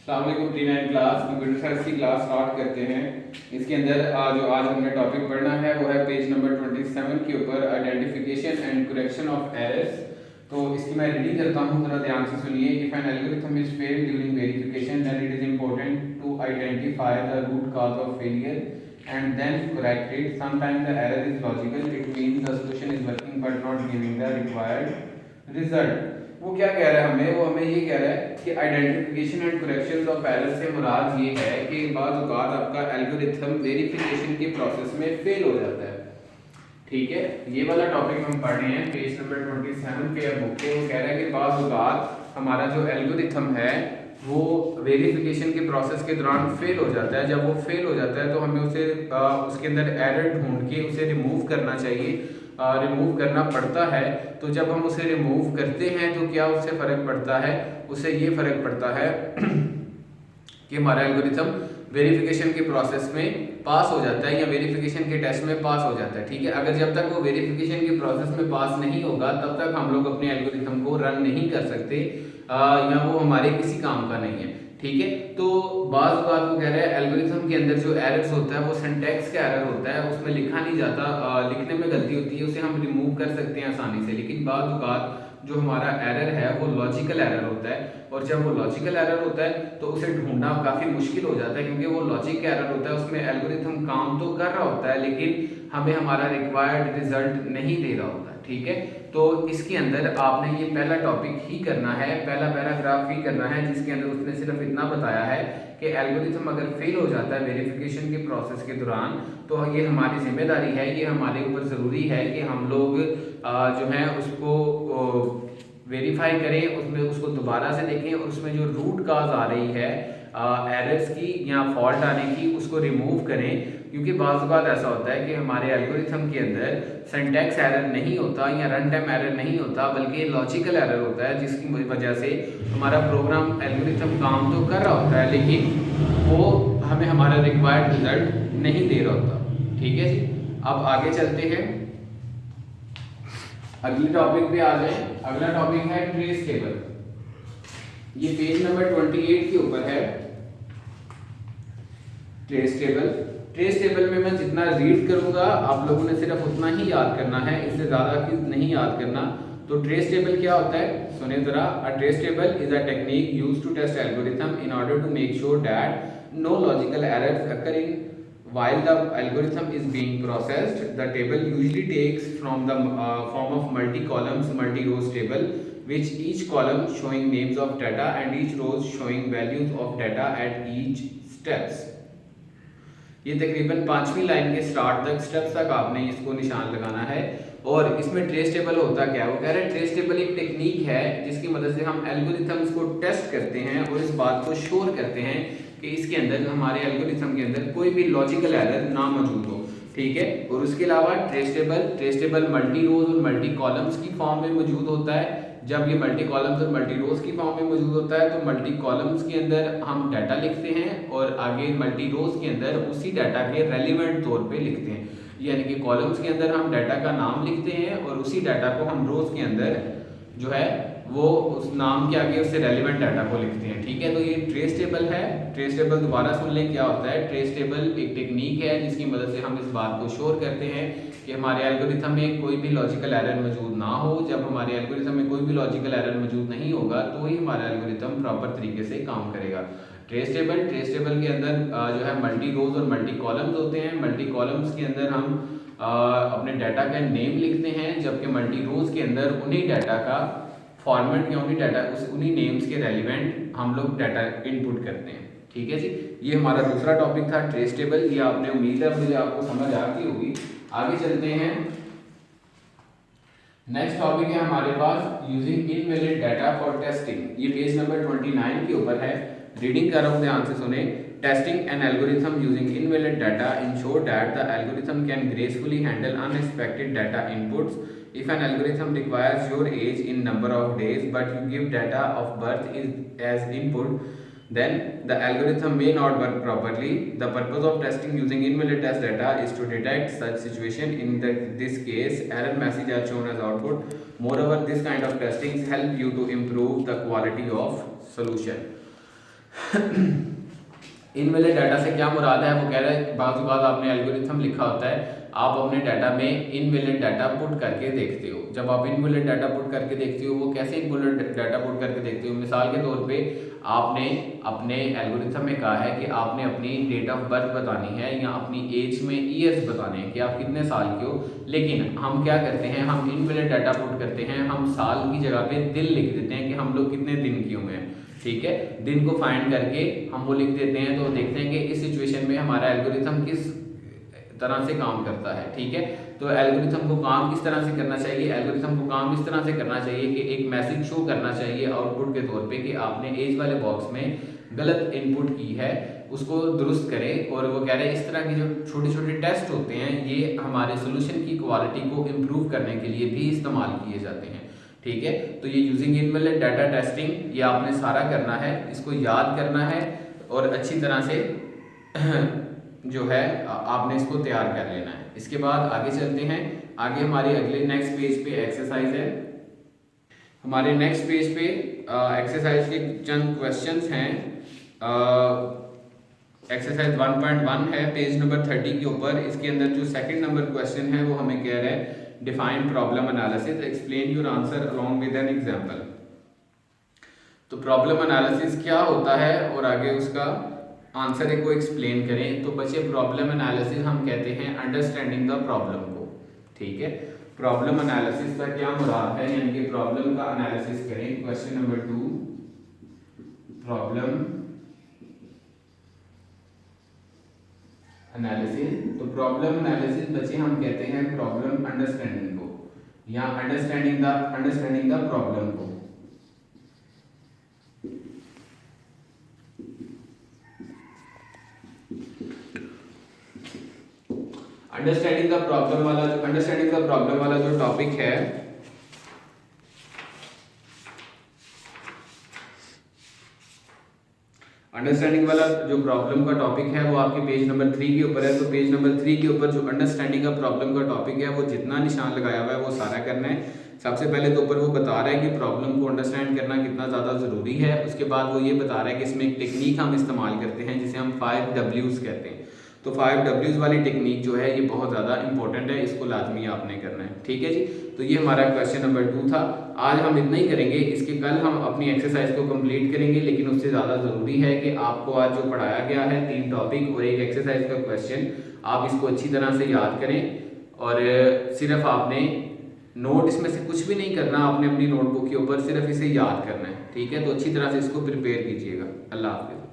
अस्सलाम वालेकुम class computer science की क्लास स्टार्ट करते हैं। इसके अंदर जो आज हमने टॉपिक पढ़ना है वो है पेज नंबर 27 के ऊपर identification and correction of errors. तो इसकी मैं रीडिंग करता हूँ, जरा ध्यान से सुनिए। If an algorithm is failed during verification then it is important to identify the root cause of failure and then correct it. Sometimes the error is logical, it means the solution is working but not giving the required result. वो क्या कह रहा है हमें, वो हमें ये कह रहा है कि identification and correction of error से मुराद ये है कि बाज़ औक़ात आपका एल्गोरिथम वेरिफिकेशन के प्रोसेस में फेल हो जाता है। ठीक है, ये वाला टॉपिक हम पढ़ रहे हैं पेज नंबर 27 पे बुक के। वो कह रहा है कि बाज़ औक़ात हमारा जो एल्गोरिथम है वो वेरिफिकेशन के प्रोसेस के दौरान फेल हो जाता है। जब वो फेल हो जाता है तो हमें उसे उसके अंदर एरर ढूंढ के उसे रिमूव करना चाहिए, रिमूव करना पड़ता है। तो जब हम उसे रिमूव करते हैं तो क्या उससे फ़र्क पड़ता है, उससे ये फ़र्क पड़ता है कि हमारा एल्गोरिथम वेरिफिकेशन के प्रोसेस में पास हो जाता है या वेरिफिकेशन के टेस्ट में पास हो जाता है। ठीक है, अगर जब तक वो वेरिफिकेशन के प्रोसेस में पास नहीं होगा तब तक हम लोग अपने एल्गोरिथम को रन नहीं कर सकते या वो हमारे किसी काम का नहीं है। ठीक है, तो बाज़ बात वो कह रहे हैं एल्गोरिथम के अंदर जो एरर्स होता है वो सिंटैक्स का एरर होता है, उसमें लिखा नहीं जाता, लिखने में गलती होती है, उसे हम रिमूव कर सकते हैं आसानी से। लेकिन बाज़ बात जो हमारा एरर है वो लॉजिकल एरर होता है, और जब वो लॉजिकल एरर होता है तो उसे ढूंढना काफ़ी मुश्किल हो जाता है, क्योंकि वो लॉजिक का एरर होता है, उसमें एल्गोरिथम काम तो कर रहा होता है लेकिन हमें हमारा रिक्वायर्ड रिजल्ट नहीं दे रहा होता। ठीक है, तो इसके अंदर आपने ये पहला टॉपिक ही करना है, पहला पैराग्राफ ही करना है, जिसके अंदर उसने सिर्फ इतना बताया है कि एल्गोरिथम अगर फेल हो जाता है वेरिफिकेशन के प्रोसेस के दौरान तो ये हमारी जिम्मेदारी है, ये हमारे ऊपर ज़रूरी है कि हम लोग जो है उसको वेरीफाई करें, उसमें उसको दोबारा से देखें और उसमें जो रूट काज आ रही है एरर्स की या फॉल्ट आने की उसको रिमूव करें। क्योंकि बाज़ बात ऐसा होता है कि हमारे एल्गोरिथम के अंदर सिंटैक्स एरर नहीं होता या रन टाइम एरर नहीं होता, बल्कि लॉजिकल एरर होता है, जिसकी वजह से हमारा प्रोग्राम एल्गोरिथम काम तो कर रहा होता है लेकिन वो हमें हमारा रिक्वायर्ड रिजल्ट नहीं दे रहा होता। ठीक है जी, अब आगे चलते हैं, अगले टॉपिक पे आ जाए। अगला टॉपिक है ट्रेस टेबल। ये पेज नंबर 28 के ऊपर है ट्रेस टेबल। ट्रेस टेबल में मैं जितना रीड करूंगा आप लोगों ने सिर्फ उतना ही याद करना है, इससे ज़्यादा की नहीं याद करना। तो ट्रेस टेबल क्या होता है सुनिए ज़रा। A trace table is a technique used to test algorithm in order to make sure that no logical errors occur in while the algorithm is being processed. The table usually takes from the form of multi-columns, multi-rows table, which each column showing names of data and each rows showing values of data at each steps. ये तकरीबन 5वीं line के start तक steps तक आपने इसको निशान लगाना है। और इसमें ट्रेस टेबल होता क्या है, वो कह रहे हैं ट्रेस टेबल एक टेक्निक है जिसकी मदद से हम एल्गोरिथम्स को टेस्ट करते हैं और इस बात को श्योर करते हैं कि इसके अंदर हमारे एल्गोरिथम के अंदर कोई भी लॉजिकल एरर ना मौजूद हो। ठीक है, और उसके अलावा ट्रेस टेबल मल्टी रोज और मल्टी कॉलम्स की फॉर्म में मौजूद होता है। जब ये मल्टी कॉलम्स और मल्टी रोज की फॉर्म में मौजूद होता है तो मल्टी कॉलम्स के अंदर हम डाटा लिखते हैं और आगे मल्टी रोज के अंदर उसी डाटा के रेलिवेंट तौर पे लिखते हैं। यानी कि कॉलम्स के अंदर हम डाटा का नाम लिखते हैं और उसी डाटा को हम रोज के अंदर जो है वो उस नाम के आगे उससे रेलिवेंट डाटा को लिखते हैं। ठीक है, तो ये ट्रेस टेबल है। ट्रेस टेबल दोबारा सुन लें क्या होता है। ट्रेस टेबल एक टेक्निक है जिसकी मदद से हम इस बात को श्योर करते हैं कि हमारे एल्गोरिथम में कोई भी लॉजिकल एरर मौजूद ना हो। जब हमारे एल्गोरिथम में कोई भी लॉजिकल एरर मौजूद नहीं होगा तो ही हमारा एल्गोरिथम प्रॉपर तरीके से काम करेगा। ट्रेस टेबल के अंदर जो है मल्टी रोज और मल्टी कॉलम्स होते हैं। मल्टी कॉलम्स के अंदर हम अपने डाटा का नेम लिखते हैं, जबकि मल्टी रोज के अंदर उन्हीं डाटा का फॉर्मेट या उन्हीं नेम्स के रेलिवेंट हम लोग डाटा इनपुट करते हैं। ठीक है जी, ये हमारा दूसरा टॉपिक था ट्रेस टेबल। ये आपने उम्मीद है मुझे आपको समझ आ गई होगी। आगे चलते हैं, नेक्स्ट टॉपिक है हमारे पास using invalid data for testing. ये पेज नंबर 29 के ऊपर है, रीडिंग कर रहा हूँ, ध्यान से सुने। Testing an algorithm using invalid data ensure that the algorithm can gracefully handle unexpected data inputs. If an algorithm requires your age in number of days but you give data of birth as input, then the algorithm may not work properly. The purpose of testing using invalid test data is to detect such situation. In this case, error message are shown as output. Moreover, this kind of testings help you to improve the quality of solution. Invalid data से क्या मुराद है, वो कह रहा है बाज़ बात आपने एल्गोरिथम लिखा होता है, आप अपने डाटा में इनवैलिड डाटा पुट करके देखते हो। जब आप इनवैलिड डाटा पुट करके देखते हो, वो कैसे इनवैलिड डाटा पुट करके देखते हो, मिसाल के तौर पे आपने अपने एल्गोरिथम में कहा है कि आपने अपनी डेट ऑफ बर्थ बतानी है या अपनी एज में ईयर्स बताने हैं कि आप कितने साल के हो, लेकिन हम क्या करते हैं, हम इनवैलिड डाटा पुट करते हैं, हम साल की जगह पे दिन लिख देते हैं कि हम लोग कितने दिन के हुए हैं। ठीक है, दिन को फाइंड करके हम वो लिख देते हैं, तो देखते हैं कि इस सिचुएशन में हमारा एल्गोरिथम किस तरह से काम करता है। ठीक है, तो एल्गोरिथम को काम किस तरह से करना चाहिए, एल्गोरिथम को काम इस तरह से करना चाहिए कि एक मैसेज शो करना चाहिए आउटपुट के तौर पे कि आपने एज वाले बॉक्स में गलत इनपुट की है, उसको दुरुस्त करें। और वो कह रहे हैं इस तरह के जो छोटे छोटे टेस्ट होते हैं ये हमारे सोल्यूशन की क्वालिटी को इम्प्रूव करने के लिए भी इस्तेमाल किए जाते हैं। ठीक है, तो ये यूजिंग इनवैलिड डाटा टेस्टिंग ये आपने सारा करना है, इसको याद करना है और अच्छी तरह से जो है आपने इसको तैयार कर लेना है। इसके बाद आगे चलते हैं, आगे हमारे अगले नेक्स्ट पेज पे एक्सरसाइज है। हमारे नेक्स्ट पेज पे एक्सरसाइज के चंद क्वेश्चंस हैं। एक्सरसाइज 1.1 है, पेज नंबर 30 के ऊपर। इसके अंदर जो सेकंड नंबर क्वेश्चन है वो हमें कह रहा है define problem analysis, explain your answer along with an example. तो प्रॉब्लम एनालिसिस क्या होता है और आगे उसका आंसर को एक्सप्लेन करें। तो बच्चे प्रॉब्लम एनालिसिस हम कहते हैं अंडरस्टैंडिंग द प्रॉब्लम को। ठीक है, प्रॉब्लम एनालिसिस का क्या मुराद है, यानी कि प्रॉब्लम का एनालिसिस करें। Question number 2, problem analysis. तो प्रॉब्लम एनालिसिस बच्चे हम कहते हैं प्रॉब्लम अंडरस्टैंडिंग को या अंडरस्टैंडिंग द प्रॉब्लम को। अंडरस्टैंडिंग द प्रॉब्लम वाला जो टॉपिक है, अंडरस्टैंडिंग वाला जो प्रॉब्लम का टॉपिक है वो आपके पेज नंबर 3 के ऊपर है। तो पेज नंबर 3 के ऊपर जो अंडरस्टैंडिंग का प्रॉब्लम का टॉपिक है वो जितना निशान लगाया हुआ है वो सारा करना है। सबसे पहले तो ऊपर वो बता रहा है कि प्रॉब्लम को अंडरस्टैंड करना कितना ज़्यादा ज़रूरी है। उसके बाद वो ये बता रहा है कि इसमें एक टेक्निक हम इस्तेमाल करते हैं जिसे हम 5 Ws कहते हैं। तो 5 Ws वाली टेक्निक जो है ये बहुत ज़्यादा इंपॉर्टेंट है, इसको लाजमी आपने करना है। ठीक है जी, तो ये हमारा क्वेश्चन नंबर 2 था। आज हम इतना ही करेंगे, इसके कल हम अपनी एक्सरसाइज को कंप्लीट करेंगे, लेकिन उससे ज़्यादा ज़रूरी है कि आपको आज जो पढ़ाया गया है 3 टॉपिक और एक एक्सरसाइज का क्वेश्चन, आप इसको अच्छी तरह से याद करें। और सिर्फ आपने नोट इसमें से कुछ भी नहीं करना, आपने अपनी नोटबुक के ऊपर सिर्फ इसे याद करना है। ठीक है, तो अच्छी तरह से इसको प्रिपेयर कीजिएगा। अल्लाह हाफिज़।